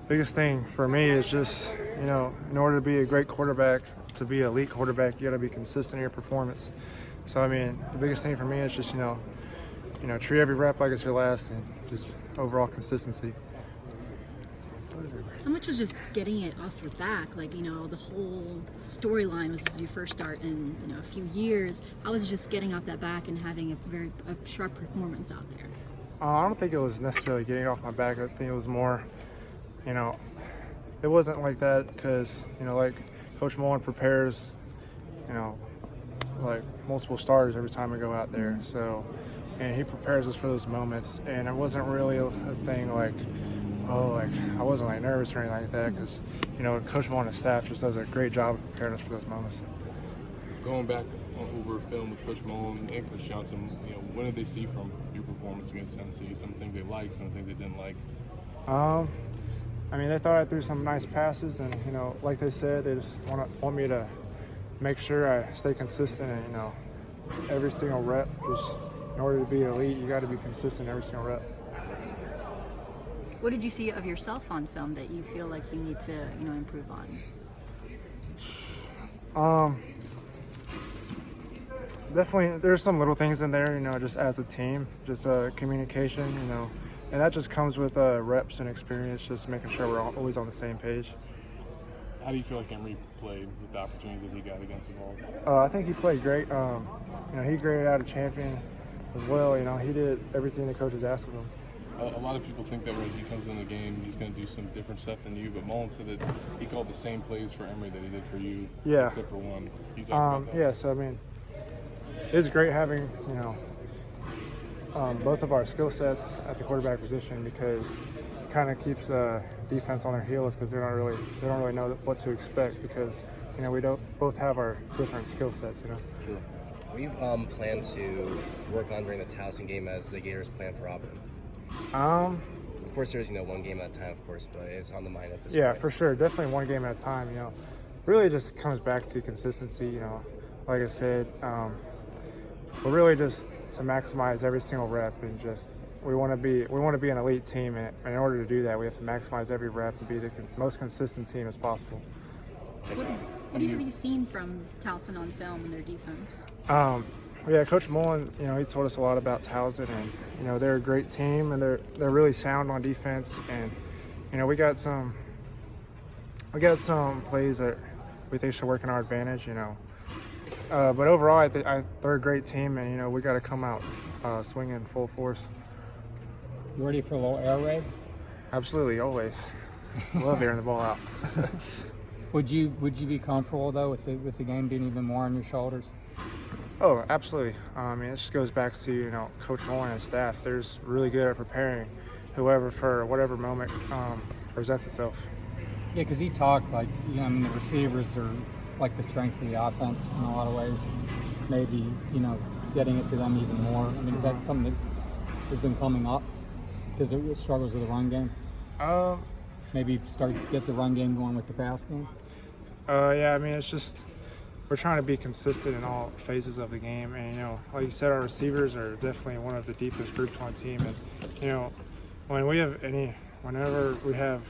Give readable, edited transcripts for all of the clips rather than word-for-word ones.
Biggest thing for me is just, in order to be a great quarterback, to be an elite quarterback, you got to be consistent in your performance. So, the biggest thing for me is just, treat every rep like it's your last and just overall consistency. How much was just getting it off your back? The whole storyline was as you first start in, a few years. How was it just getting off that back and having a sharp performance out there? I don't think it was necessarily getting it off my back. I think it was more, it wasn't like that because, like Coach Mullen prepares, like multiple starters every time we go out there. So, and he prepares us for those moments. And it wasn't really a thing like, I wasn't nervous or anything like that because, Coach Mullen and staff just does a great job of preparing us for those moments. Going back over film with Coach Mullen and Coach Johnson, what did they see from your performance against Tennessee? Some things they liked, some things they didn't like. They thought I threw some nice passes, and like they said, they just want me to make sure I stay consistent, and every single rep. Just in order to be elite, you got to be consistent every single rep. What did you see of yourself on film that you feel like you need to, improve on? Definitely, there's some little things in there, just as a team, just communication, and that just comes with reps and experience, just making sure we're always on the same page. How do you feel like Emory played with the opportunities that he got against the Vols? I think he played great. He graded out a champion as well. He did everything the coaches asked of him. A lot of people think that when he comes in the game, he's going to do some different stuff than you, but Mullen said that he called the same plays for Emory that he did for you, except for one. Can you talk about that? Yeah, so it's great having, both of our skill sets at the quarterback position because it kind of keeps the defense on their heels because they don't really know what to expect because, we don't both have our different skill sets, Sure. What do you plan to work on during the Towson game as the Gators plan for Auburn? Of course, there's one game at a time, of course, but it's on the mind at this point. Yeah, for sure, definitely one game at a time. Really just comes back to consistency. Like I said, we're really just to maximize every single rep and just we want to be an elite team, and in order to do that, we have to maximize every rep and be the most consistent team as possible. What have you seen from Towson on film and their defense? Yeah, Coach Mullen, he told us a lot about Towson, and they're a great team, and they're really sound on defense, and we got some plays that we think should work in our advantage, But overall, I think they're a great team, and we got to come out swinging full force. You ready for a little air raid? Absolutely, always. Love airing the ball out. Would you be comfortable though with the game being even more on your shoulders? Oh, absolutely. It just goes back to Coach Mullen and staff. They're just really good at preparing whoever for whatever moment presents itself. Yeah, because he talked the receivers are like the strength of the offense in a lot of ways. Maybe getting it to them even more. Is that something that has been coming up because of the struggles of the run game? Maybe get the run game going with the pass game. Yeah, it's just. We're trying to be consistent in all phases of the game, and like you said, our receivers are definitely one of the deepest groups on the team. And whenever we have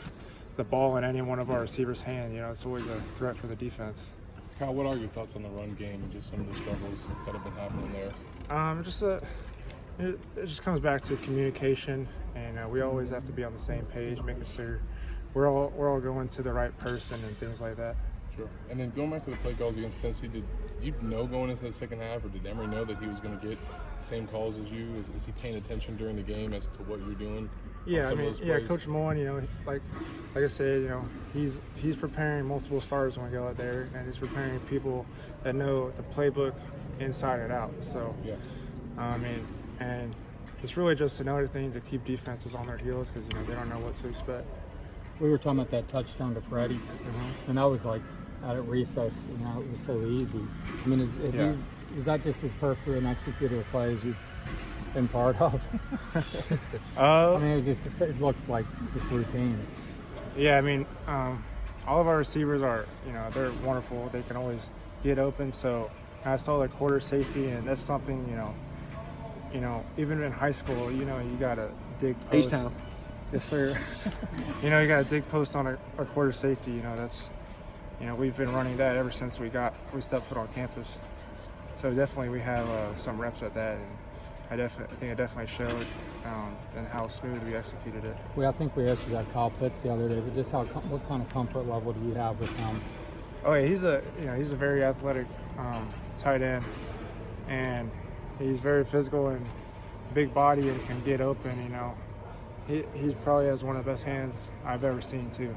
the ball in any one of our receivers' hand, it's always a threat for the defense. Kyle, what are your thoughts on the run game and just some of the struggles that have been happening there? It just comes back to communication, and we always have to be on the same page, making sure we're all going to the right person and things like that. Sure. And then going back to the play calls against Tennessee, did you know going into the second half, or did Emory know that he was going to get the same calls as you? Is he paying attention during the game as to what you're doing? Yeah, Coach Mullen, like I said, he's preparing multiple starters when we go out there, and he's preparing people that know the playbook inside and out. So, yeah. And it's really just another thing to keep defenses on their heels because they don't know what to expect. We were talking about that touchdown to Freddie, and that was like out at recess. It was so easy. Is that just as perfect an executor of play as you've been part of? It looked like just routine. Yeah, all of our receivers are, they're wonderful. They can always get open. So I saw the quarter safety, and that's something, even in high school, you gotta dig posts. Yes, sir. You know, you got a dig post on a quarter safety. You know, we've been running that ever since we stepped foot on campus. So definitely we have some reps at that, and I think it definitely showed and how smooth we executed it. I think we asked you about Kyle Pitts the other day, but just what kind of comfort level do you have with him? Oh yeah, he's a very athletic tight end, and he's very physical and big body and can get open. You know, he probably has one of the best hands I've ever seen too.